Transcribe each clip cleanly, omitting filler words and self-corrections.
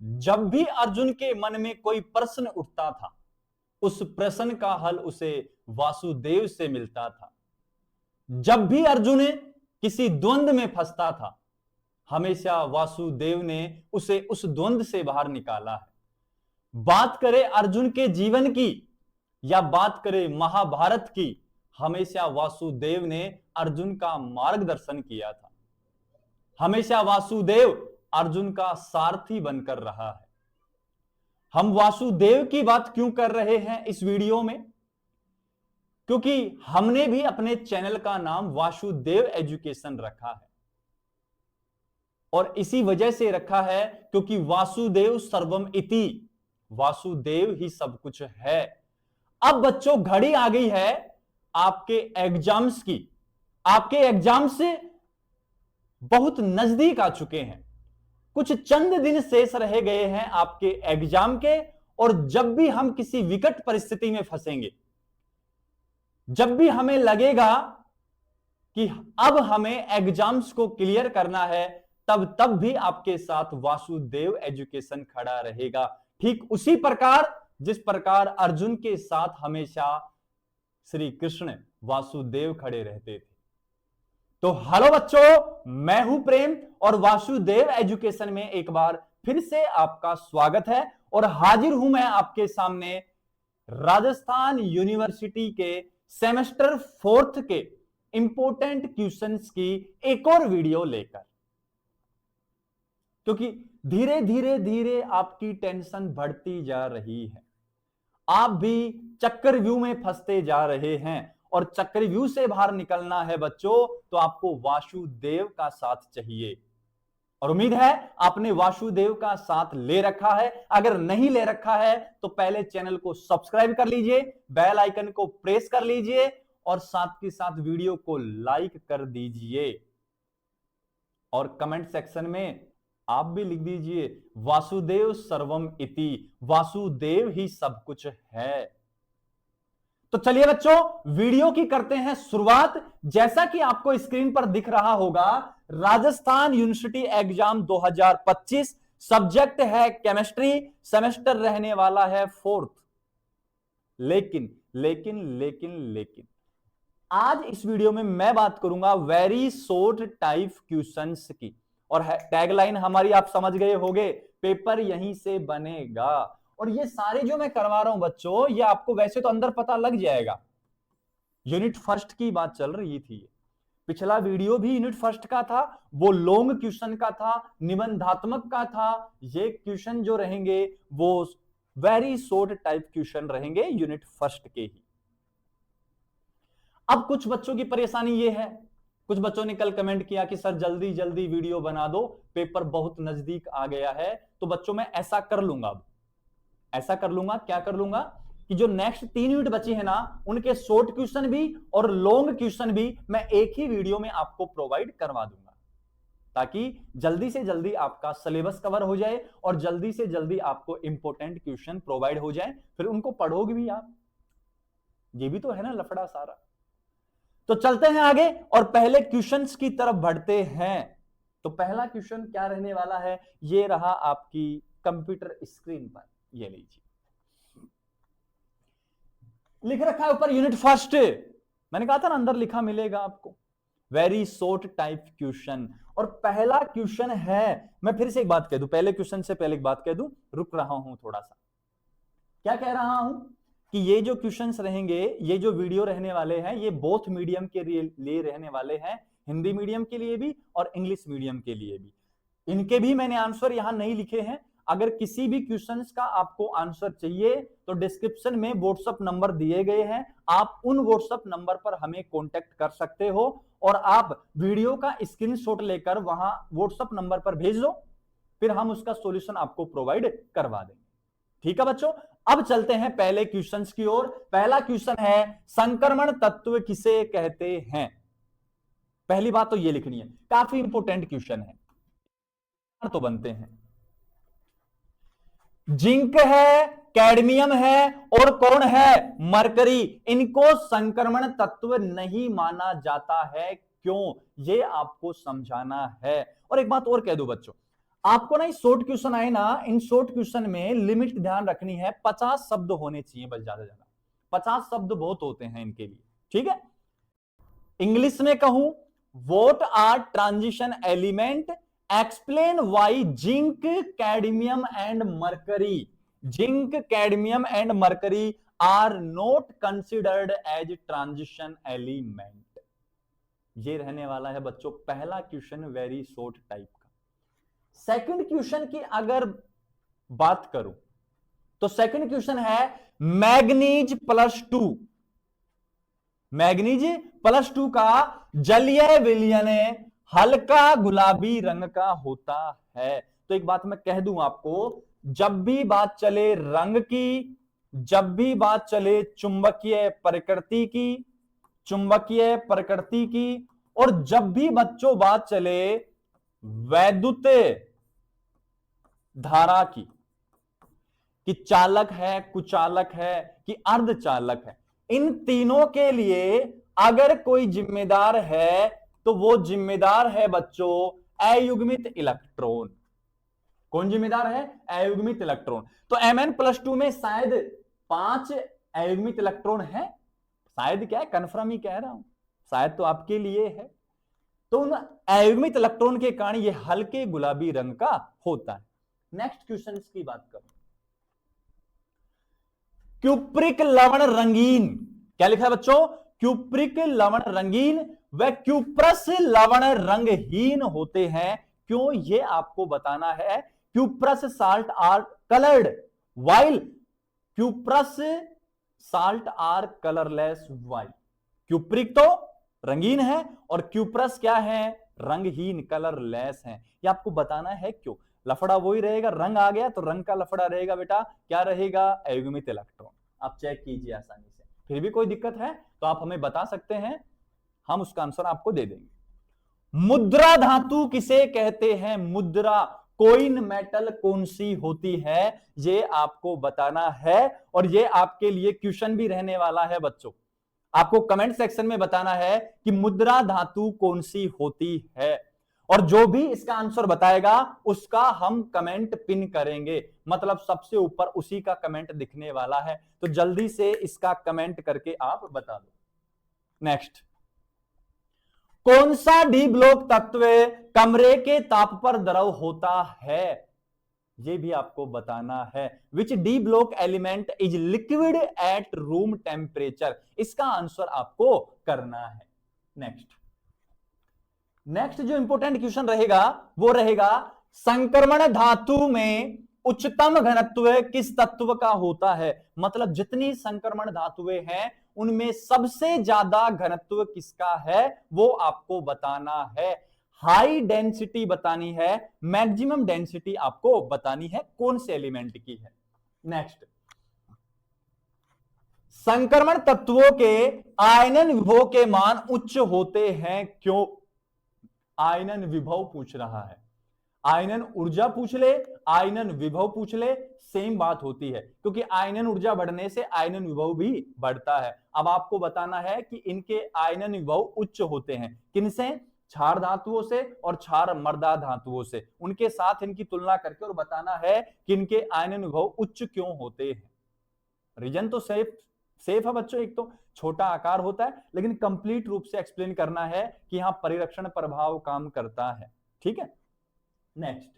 जब भी अर्जुन के मन में कोई प्रश्न उठता था, उस प्रश्न का हल उसे वासुदेव से मिलता था। जब भी अर्जुन किसी द्वंद में फंसता था, हमेशा वासुदेव ने उसे उस द्वंद से बाहर निकाला है। बात करें अर्जुन के जीवन की या बात करें महाभारत की, हमेशा वासुदेव ने अर्जुन का मार्गदर्शन किया था। हमेशा वासुदेव अर्जुन का सारथी बनकर रहा है। हम वासुदेव की बात क्यों कर रहे हैं इस वीडियो में? क्योंकि हमने भी अपने चैनल का नाम वासुदेव एजुकेशन रखा है, और इसी वजह से रखा है क्योंकि वासुदेव सर्वम इति, वासुदेव ही सब कुछ है। अब बच्चों घड़ी आ गई है आपके एग्जाम्स की। आपके एग्जाम्स बहुत नजदीक आ चुके हैं, कुछ चंद दिन शेष रह गए हैं आपके एग्जाम के। और जब भी हम किसी विकट परिस्थिति में फंसेंगे, जब भी हमें लगेगा कि अब हमें एग्जाम्स को क्लियर करना है, तब भी आपके साथ वासुदेव एजुकेशन खड़ा रहेगा। ठीक उसी प्रकार जिस प्रकार अर्जुन के साथ हमेशा श्री कृष्ण वासुदेव खड़े रहते थे। तो हेलो बच्चों, मैं हूं प्रेम और वासुदेव एजुकेशन में एक बार फिर से आपका स्वागत है। और हाजिर हूं मैं आपके सामने राजस्थान यूनिवर्सिटी के सेमेस्टर 4th के इंपॉर्टेंट क्वेश्चंस की एक और वीडियो लेकर, क्योंकि धीरे धीरे धीरे आपकी टेंशन बढ़ती जा रही है। आप भी चक्रव्यूह में फंसते जा रहे हैं, और चक्रव्यूह से बाहर निकलना है बच्चों, तो आपको वासुदेव का साथ चाहिए। और उम्मीद है आपने वासुदेव का साथ ले रखा है। अगर नहीं ले रखा है तो पहले चैनल को सब्सक्राइब कर लीजिए, बेल आइकन को प्रेस कर लीजिए, और साथ के साथ वीडियो को लाइक कर दीजिए। और कमेंट सेक्शन में आप भी लिख दीजिए वासुदेव सर्वम इति, वासुदेव ही सब कुछ है। तो चलिए बच्चों, वीडियो की करते हैं शुरुआत। जैसा कि आपको स्क्रीन पर दिख रहा होगा, राजस्थान यूनिवर्सिटी एग्जाम 2025, सब्जेक्ट है केमिस्ट्री, सेमेस्टर रहने वाला है 4th। लेकिन लेकिन लेकिन लेकिन आज इस वीडियो में मैं बात करूंगा वेरी शॉर्ट टाइप क्वेश्चंस की। और टैगलाइन हमारी आप समझ गए होंगे, पेपर यहीं से बनेगा। और ये सारे जो मैं करवा रहा हूं बच्चों, ये आपको वैसे तो अंदर पता लग जाएगा। यूनिट फर्स्ट की बात चल रही थी, पिछला वीडियो भी यूनिट फर्स्ट का था, वो लॉन्ग क्वेश्चन का था, निबंधात्मक का था। ये क्वेश्चन जो रहेंगे वो वेरी शॉर्ट टाइप क्वेश्चन रहेंगे यूनिट फर्स्ट के ही। अब कुछ बच्चों की परेशानी ये है, कुछ बच्चों ने कल कमेंट किया कि सर जल्दी जल्दी वीडियो बना दो, पेपर बहुत नजदीक आ गया है। तो बच्चों मैं ऐसा कर लूंगा, अब ऐसा कर लूंगा, क्या कर लूंगा कि जो नेक्स्ट 3 यूनिट बची है ना, उनके शॉर्ट क्वेश्चन भी और लॉन्ग क्वेश्चन भी मैं एक ही वीडियो में आपको प्रोवाइड करवा दूंगा, ताकि जल्दी से जल्दी आपका सिलेबस कवर हो जाए और जल्दी से जल्दी आपको इंपॉर्टेंट क्वेश्चन प्रोवाइड हो जाए, फिर उनको पढ़ोगे भी आप। ये भी तो है ना लफड़ा सारा। तो चलते हैं आगे और पहले क्वेश्चंस की तरफ बढ़ते हैं। तो पहला क्वेश्चन क्या रहने वाला है, ये रहा आपकी कंप्यूटर स्क्रीन पर, ये लीजिए, लिख रखा है ऊपर यूनिट फर्स्ट। मैंने कहा था ना अंदर लिखा मिलेगा आपको, वेरी शॉर्ट टाइप क्वेश्चन। और पहला क्वेश्चन है, मैं फिर से एक बात कह दूं, पहले क्वेश्चन से पहले एक बात कह दूं, रुक रहा हूं थोड़ा सा। क्या कह रहा हूं कि ये जो क्वेश्चंस रहेंगे, ये जो वीडियो रहने वाले हैं, ये बोथ मीडियम के लिए रहने वाले हैं, हिंदी मीडियम के लिए भी और इंग्लिश मीडियम के लिए भी। इनके भी मैंने आंसर यहां नहीं लिखे हैं। अगर किसी भी क्वेश्चंस का आपको आंसर चाहिए तो डिस्क्रिप्शन में व्हाट्सएप नंबर दिए गए हैं, आप उन व्हाट्सएप नंबर पर हमें कांटेक्ट कर सकते हो, और आप वीडियो का स्क्रीनशॉट लेकर वहां व्हाट्सएप नंबर पर भेज दो, फिर हम उसका सॉल्यूशन आपको प्रोवाइड करवा देंगे। ठीक है बच्चों, अब चलते हैं पहले क्वेश्चंस की ओर। पहला क्वेश्चन है, संक्रमण तत्व किसे कहते हैं। पहली बात तो ये लिखनी है, काफी इंपॉर्टेंट क्वेश्चन है, तो बनते हैं। जिंक है, कैडमियम है, और कौन है, मरकरी। इनको संक्रमण तत्व नहीं माना जाता है, क्यों, ये आपको समझाना है। और एक बात और कह दो बच्चों, आपको ना शॉर्ट क्वेश्चन आए ना, इन शॉर्ट क्वेश्चन में लिमिट ध्यान रखनी है, 50 शब्द होने चाहिए बस, ज्यादा ज्यादा 50 शब्द बहुत होते हैं इनके लिए, ठीक है। इंग्लिश में कहूं, what are transition element, explain why zinc, cadmium and mercury, zinc, cadmium and mercury are not considered as transition element. ये रहने वाला है बच्चों पहला क्वेश्चन, वेरी शॉर्ट टाइप का। सेकंड क्वेश्चन की अगर बात करूं तो सेकंड क्वेश्चन है मैग्नीज प्लस 2, मैग्नीज प्लस 2 का जलीय विलयन हल्का गुलाबी रंग का होता है। तो एक बात मैं कह दूं आपको, जब भी बात चले रंग की, जब भी बात चले चुंबकीय प्रकृति की, चुंबकीय प्रकृति की, और जब भी बच्चों बात चले वैद्युत धारा की, कि चालक है, कुचालक है, कि अर्धचालक है, इन तीनों के लिए अगर कोई जिम्मेदार है तो वो जिम्मेदार है बच्चों अयुग्मित इलेक्ट्रॉन। कौन जिम्मेदार है? अयुग्मित इलेक्ट्रॉन। तो Mn+2 में शायद 5 अयुग्मित इलेक्ट्रॉन है, शायद क्या है, कन्फर्म ही कह रहा हूं, शायद तो आपके लिए है। तो उन अयुग्मित इलेक्ट्रॉन के कारण ये हल्के गुलाबी रंग का होता है। नेक्स्ट क्वेश्चन की बात करूं, क्यूप्रिक लवण रंगीन, क्या लिखा है बच्चों? क्यूप्रिक लवण रंगीन व क्यूप्रस लवण रंगहीन होते हैं, क्यों ये आपको बताना है। Cuprous salt are coloured while cuprous salt are colourless while. Cupric तो रंगीन है और क्यूप्रस क्या है? रंगहीन, कलरलेस है। ये आपको बताना है क्यों। लफड़ा वही रहेगा, रंग आ गया तो रंग का लफड़ा रहेगा बेटा, क्या रहेगा? अयुग्मित इलेक्ट्रॉन। आप चेक कीजिए आसानी से, फिर भी कोई दिक्कत है तो आप हमें बता सकते हैं, हम उसका आंसर आपको दे देंगे। मुद्रा धातु किसे कहते हैं? मुद्रा, कोइन मेटल कौन सी होती है, ये आपको बताना है। और ये आपके लिए क्वेश्चन भी रहने वाला है बच्चों, आपको कमेंट सेक्शन में बताना है कि मुद्रा धातु कौन सी होती है, और जो भी इसका आंसर बताएगा उसका हम कमेंट पिन करेंगे, मतलब सबसे ऊपर उसी का कमेंट दिखने वाला है। तो जल्दी से इसका कमेंट करके आप बता दो। नेक्स्ट, कौन सा डी ब्लॉक तत्व कमरे के ताप पर द्रव होता है, ये भी आपको बताना है। Which D block element is liquid at room temperature, इसका आंसर आपको करना है। नेक्स्ट जो इंपॉर्टेंट क्वेश्चन रहेगा वो रहेगा, संक्रमण धातु में उच्चतम घनत्व किस तत्व का होता है। मतलब जितनी संक्रमण धातुएं हैं उनमें सबसे ज्यादा घनत्व किसका है, वो आपको बताना है। हाई डेंसिटी बतानी है, मैक्सिमम डेंसिटी आपको बतानी है कौन से एलिमेंट की है। नेक्स्ट, संक्रमण तत्वों के आयनन विभव के मान उच्च होते हैं, क्यों? आयनन विभव पूछ रहा है, आयनन ऊर्जा पूछ ले, आयनन विभव पूछ ले, सेम बात होती है, क्योंकि आयनन ऊर्जा बढ़ने से आयनन विभव भी बढ़ता है। अब आपको बताना है कि इनके आयनन विभव उच्च होते हैं, किनसे? क्षार धातुओं से और क्षार मर्दा धातुओं से, उनके साथ इनकी तुलना करके और बताना है कि इनके आयनन विभव उच्च क्यों होते हैं। रीजन तो सेफ है बच्चों, एक तो छोटा आकार होता है, लेकिन कंप्लीट रूप से एक्सप्लेन करना है कि यहां परिरक्षण प्रभाव काम करता है, ठीक है। नेक्स्ट,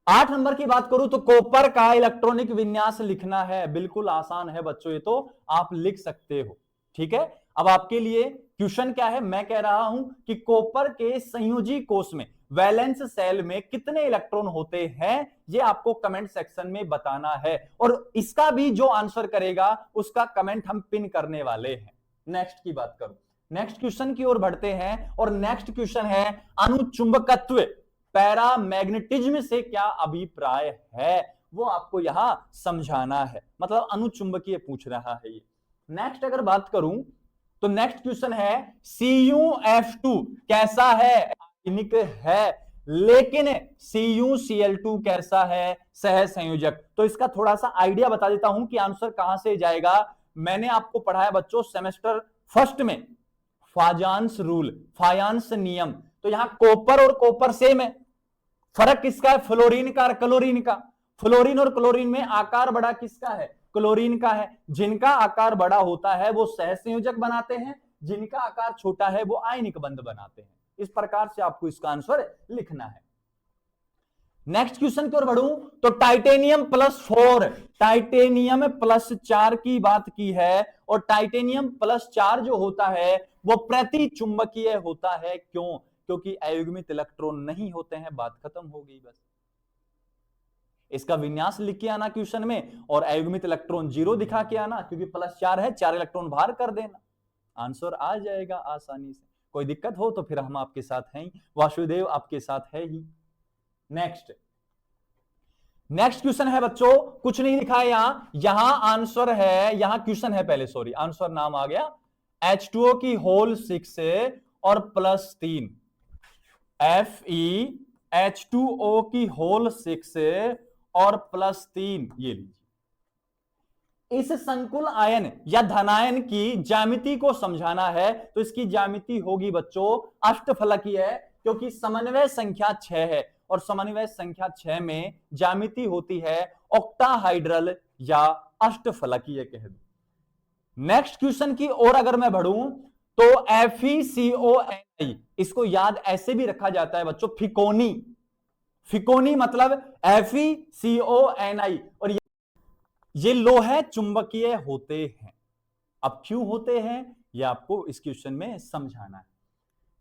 8 नंबर की बात करूं तो कॉपर का इलेक्ट्रॉनिक विन्यास लिखना है। बिल्कुल आसान है बच्चों, ये तो आप लिख सकते हो, ठीक है। अब आपके लिए क्वेश्चन क्या है, मैं कह रहा हूं कि कॉपर के संयोजी कोष में, वैलेंस सेल में कितने इलेक्ट्रॉन होते हैं, ये आपको कमेंट सेक्शन में बताना है, और इसका भी जो आंसर करेगा उसका कमेंट हम पिन करने वाले हैं। नेक्स्ट की बात करूं, नेक्स्ट क्वेश्चन की ओर बढ़ते हैं, और नेक्स्ट क्वेश्चन है अनुचुंबकत्व, पैरामैग्नेटिज्म से क्या अभिप्राय है, वो आपको यहां समझाना है। मतलब अनुचुंबकीय पूछ रहा है ये। नेक्स्ट अगर बात करूं तो नेक्स्ट क्वेश्चन है CuF2 कैसा है? आयनिक है, लेकिन CuCl2 कैसा है? सह संयोजक। तो इसका थोड़ा सा आइडिया बता देता हूं कि आंसर कहां से जाएगा। मैंने आपको पढ़ाया बच्चों सेमेस्टर फर्स्ट में फाजान्स रूल, फायांस नियम। तो यहां कॉपर और कॉपर सेम है, फर्क किसका है? फ्लोरीन का और क्लोरीन का। फ्लोरीन और क्लोरीन में आकार बड़ा किसका है? क्लोरीन का है। जिनका आकार बड़ा होता है वो सहसंयोजक बनाते हैं, जिनका आकार छोटा है वो आयनिक बंध बनाते हैं। इस प्रकार से आपको इसका आंसर लिखना है। नेक्स्ट क्वेश्चन की ओर बढ़ूं तो टाइटेनियम +4, टाइटेनियम +4 की बात की है, और टाइटेनियम +4 जो होता है वो प्रति चुंबकीय होता है। क्यों? क्योंकि अयुग्मित इलेक्ट्रॉन नहीं होते हैं। बात खत्म हो गई बस। इसका विन्यास लिख के आना क्वेश्चन में, और अयुग्मित इलेक्ट्रॉन 0 दिखा के आना, क्योंकि +4 है, 4 इलेक्ट्रॉन बाहर कर देना, आंसर आ जाएगा आसानी से। कोई दिक्कत हो तो फिर हम आपके साथ हैं, वासुदेव आपके साथ है ही। नेक्स्ट क्वेश्चन है बच्चों, कुछ नहीं लिखा है यहां आंसर है, यहां क्वेश्चन है पहले, सॉरी आंसर नाम आ गया H2O की होल 6 और +3, FeH2O की होल 6 और +3। ये लीजिए, इस संकुल आयन या धनायन की ज्यामिति को समझाना है, तो इसकी ज्यामिति होगी बच्चों अष्टफलकीय, क्योंकि समन्वय संख्या 6 है, और समन्वय संख्या 6 में ज्यामिति होती है ऑक्टाहाइड्रल या अष्टफलकीय कह दो। नेक्स्ट क्वेश्चन की ओर अगर मैं बढ़ूं तो FeCONi, इसको याद ऐसे भी रखा जाता है बच्चों, फिकोनी। फिकोनी मतलब FeCONi, और ये लोहे चुंबकीय होते हैं। अब क्यों होते हैं ये आपको इस क्वेश्चन में समझाना है।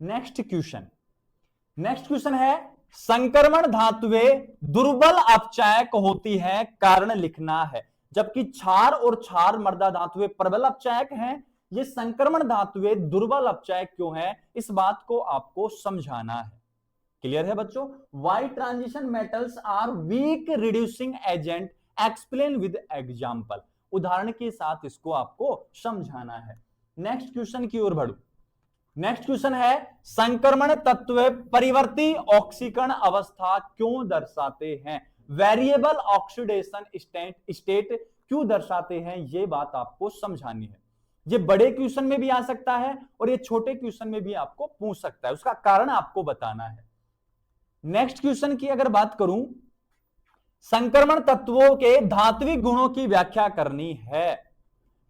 नेक्स्ट क्वेश्चन है, संक्रमण धातुएं दुर्बल अपचायक होती हैं, कारण लिखना है। जबकि क्षार और क्षार मर्दा धातुएं प्रबल अपचायक हैं, ये संक्रमण धातुएं दुर्बल अपचायक क्यों हैं, इस बात को आपको समझाना है। क्लियर है बच्चों? Why transition metals are weak reducing agent, explain with example, उदाहरण के साथ इसको आपको समझाना है। नेक्स्ट क्वेश्चन की ओर बढ़ो। नेक्स्ट क्वेश्चन है, संक्रमण तत्व परिवर्ती ऑक्सीकरण अवस्था क्यों दर्शाते हैं, वेरिएबल ऑक्सीडेशन स्टेट क्यों दर्शाते हैं, ये बात आपको समझानी है। ये बड़े क्वेश्चन में भी आ सकता है और ये छोटे क्वेश्चन में भी आपको पूछ सकता है, उसका कारण आपको बताना है। नेक्स्ट क्वेश्चन की अगर बात करूं, संक्रमण तत्वों के धात्विक गुणों की व्याख्या करनी है।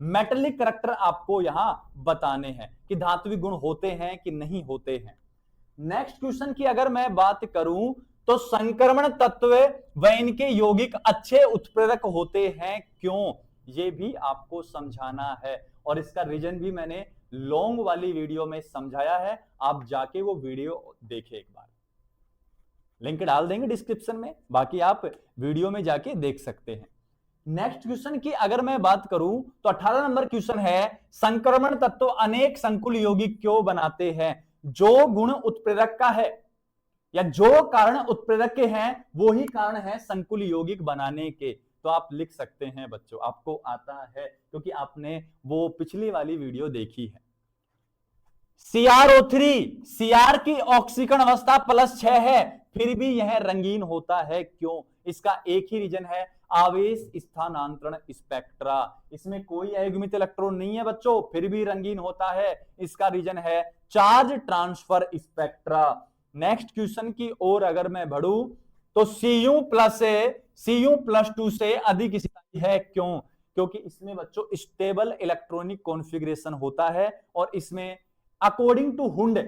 मेटलिक करैक्टर आपको यहां बताने हैं कि धात्विक गुण होते हैं कि नहीं होते हैं। नेक्स्ट क्वेश्चन की अगर मैं बात करूं तो संक्रमण तत्व व इनके यौगिक अच्छे उत्प्रेरक होते हैं, क्यों, ये भी आपको समझाना है, और इसका रीजन भी मैंने लॉन्ग वाली वीडियो में समझाया है, आप जाके वो वीडियो देखें एक बार, लिंक डाल देंगे डिस्क्रिप्शन में, बाकी आप वीडियो में जाके देख सकते हैं। नेक्स्ट क्वेश्चन की अगर मैं बात करूं तो 18 नंबर क्वेश्चन है, संक्रमण तत्व अनेक संकुल यौगिक क्यों बनाते हैं, जो गुण उत्प्रेरक का है या जो कारण उत्प्रेरक के हैं वो ही कारण है संकुल यौगिक बनाने के। तो आप लिख सकते हैं बच्चों, आपको आता है क्योंकि आपने वो पिछली वाली वीडियो देखी है। CrO3, Cr की ऑक्सीकरण अवस्था +6 है, फिर भी यह रंगीन होता है, क्यों, इसका एक ही रीजन है, आवेश स्थानांतरण स्पेक्ट्रा। इसमें कोई अयुग्मित इलेक्ट्रॉन नहीं है बच्चों, फिर भी रंगीन होता है, इसका रीजन है charge transfer spectra. Next question की ओर अगर मैं बढ़ूं तो Cu+2 से अधिक स्थायी है, क्यों, क्योंकि इसमें बच्चों स्टेबल इलेक्ट्रॉनिक कॉन्फ़िगरेशन होता है, और इसमें according to Hund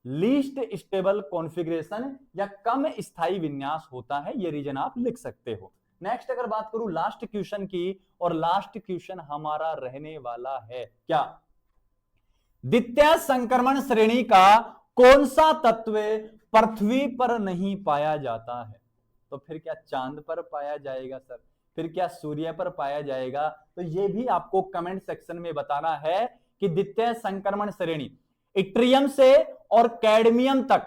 least stable configuration या कम स्थायी विन्यास होता है, ये रीजन आप लिख सकते हो। नेक्स्ट अगर बात करूं लास्ट क्वेश्चन की, और लास्ट क्वेश्चन हमारा रहने वाला है क्या, द्वितीय संक्रमण श्रेणी का कौन सा तत्व पृथ्वी पर नहीं पाया जाता है, तो फिर क्या चांद पर पाया जाएगा सर, फिर क्या सूर्य पर पाया जाएगा, तो ये भी आपको कमेंट सेक्शन में बताना है कि द्वितीय संक्रमण श्रेणी इट्रियम से और कैडमियम तक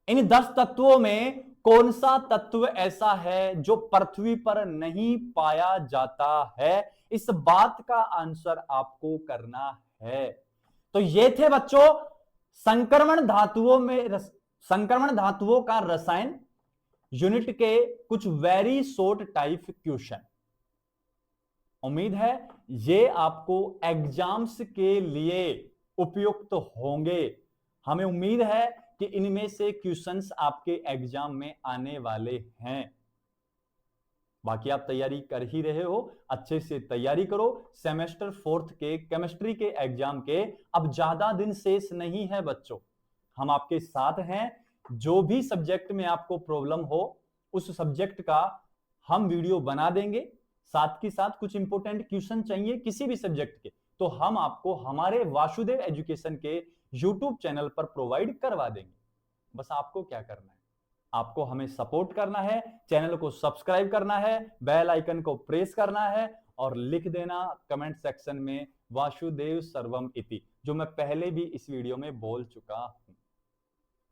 इन 10 तत्वों में कौन सा तत्व ऐसा है जो पृथ्वी पर नहीं पाया जाता है, इस बात का आंसर आपको करना है। तो ये थे बच्चों संक्रमण धातुओं का रसायन यूनिट के कुछ वेरी शॉर्ट टाइप क्वेश्चन। उम्मीद है ये आपको एग्जाम्स के लिए उपयुक्त होंगे। हमें उम्मीद है कि इनमें से क्वेश्चंस आपके एग्जाम में आने वाले हैं। बाकी आप तैयारी कर ही रहे हो, अच्छे से तैयारी करो। सेमेस्टर 4th के केमिस्ट्री के एग्जाम के अब ज्यादा दिन शेष नहीं है बच्चों, हम आपके साथ हैं। जो भी सब्जेक्ट में आपको प्रॉब्लम हो उस सब्जेक्ट का हम वीडियो बना देंगे। साथ के साथ कुछ इंपॉर्टेंट क्वेश्चन चाहिए किसी भी सब्जेक्ट के, तो हम आपको हमारे वासुदेव एजुकेशन के यूट्यूब चैनल पर प्रोवाइड करवा देंगे। बस आपको क्या करना है, आपको हमें सपोर्ट करना है, चैनल को सब्सक्राइब करना है, बेल आइकन को प्रेस करना है और लिख देना कमेंट सेक्शन में वासुदेव सर्वम इति, जो मैं पहले भी इस वीडियो में बोल चुका हूं।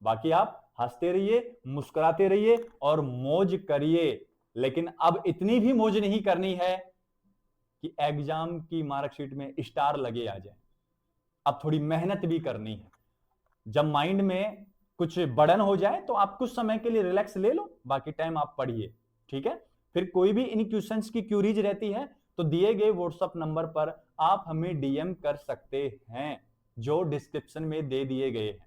बाकी आप हंसते रहिए, मुस्कुराते रहिए और मौज करिए, लेकिन अब इतनी भी मौज नहीं करनी है कि एग्जाम की मार्कशीट में स्टार लगे आ जाए। अब थोड़ी मेहनत भी करनी है। जब माइंड में कुछ बर्डन हो जाए तो आप कुछ समय के लिए रिलैक्स ले लो, बाकी टाइम आप पढ़िए, ठीक है। फिर कोई भी इन क्वेश्चंस की क्यूरीज रहती है तो दिए गए व्हाट्सएप नंबर पर आप हमें डीएम कर सकते हैं, जो डिस्क्रिप्शन में दे दिए गए हैं।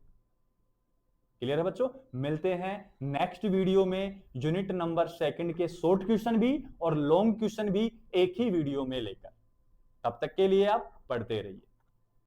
क्लियर है बच्चों? मिलते हैं नेक्स्ट वीडियो में यूनिट नंबर 2 के शॉर्ट क्वेश्चन भी और लॉन्ग क्वेश्चन भी एक ही वीडियो में लेकर। तब तक के लिए आप पढ़ते रहिए।